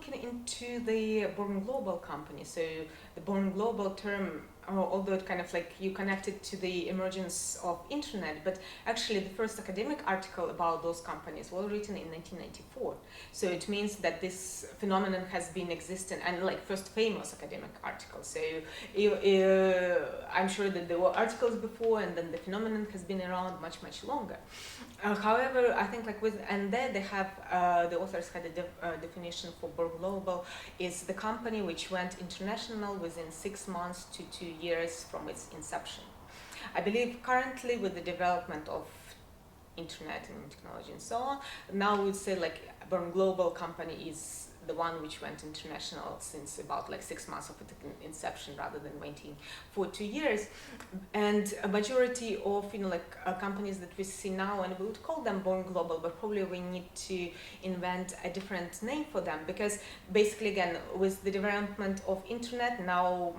looking into the born global company. So the born global term, although it kind of like you connect it to the emergence of internet, but actually the first academic article about those companies was written in 1994. So it means that this phenomenon has been existing, and like first famous academic article. So I'm sure that there were articles before, and then the phenomenon has been around much longer. However, I think like and there they have the authors had a definition for born global is the company which went international within 6 months to 2 years from its inception. I believe currently with the development of internet and technology and so on, now we'd say like born global company is the one which went international since about like 6 months of its inception rather than waiting for 2 years. And a majority of companies that we see now, and we would call them born global, but probably we need to invent a different name for them, because basically again with the development of internet now,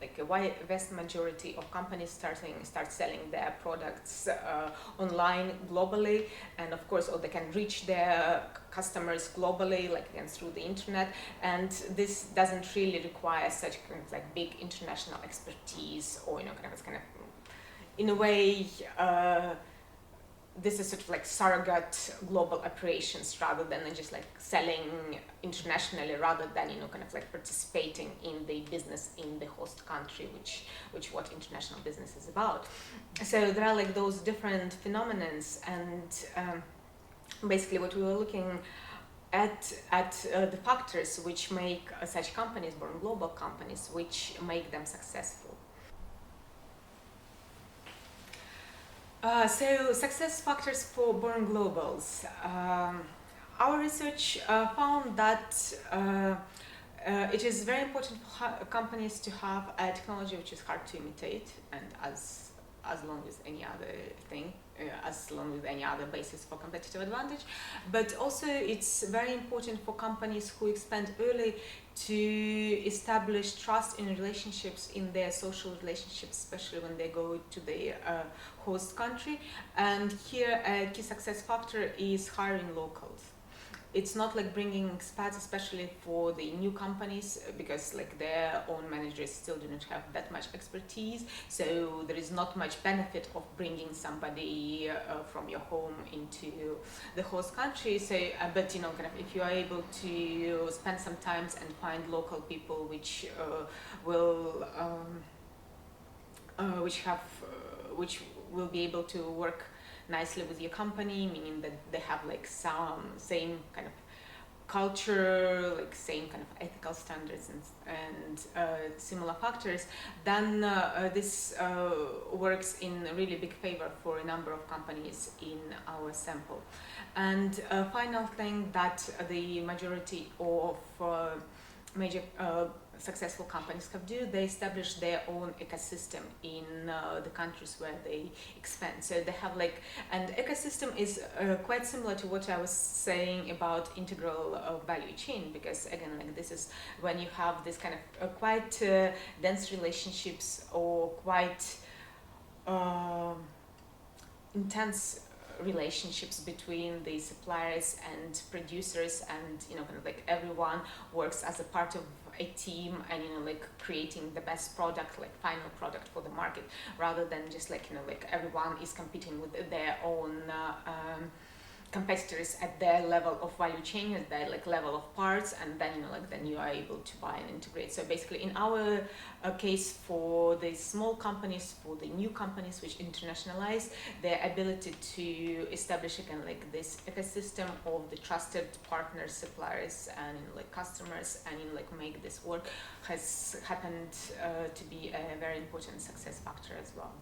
like a vast majority of companies start selling their products online globally, and of course they can reach their customers globally, like again through the internet, and this doesn't really require such kind of like big international expertise, or kind of in a way this is sort of like surrogate global operations rather than just like selling internationally, rather than kind of like participating in the business in the host country, which what international business is about. So there are like those different phenomenons, and basically what we were looking at the factors which make such companies born global companies, which make them successful. So success factors for born globals. Our research found that it is very important for companies to have a technology which is hard to imitate, and as long as any other thing, as long as any other basis for competitive advantage. But also it's very important for companies who expand early to establish trust in relationships, in their social relationships, especially when they go to the host country. And here a key success factor is hiring locals. It's not like bringing expats, especially for the new companies, because like their own managers still do not have that much expertise. So there is not much benefit of bringing somebody from your home into the host country. So, but kind of if you are able to spend some time and find local people which which will be able to work nicely with your company, meaning that they have like some same kind of culture, like same kind of ethical standards and similar factors, then this works in a really big favor for a number of companies in our sample. And final thing that the majority of major successful companies have do, they establish their own ecosystem in the countries where they expand. So they have like, and ecosystem is quite similar to what I was saying about integral value chain, because again, like this is when you have this kind of quite dense relationships, or quite intense relationships between the suppliers and producers, and kind of like everyone works as a part of a team, and like creating the best product, like final product for the market, rather than just like like everyone is competing with their own competitors at their level of value chain, at their like level of parts, and then then you are able to buy and integrate. So basically in our case, for the small companies, for the new companies which internationalize, their ability to establish again like this ecosystem of the trusted partners, suppliers, and like customers, and like make this work has happened to be a very important success factor as well.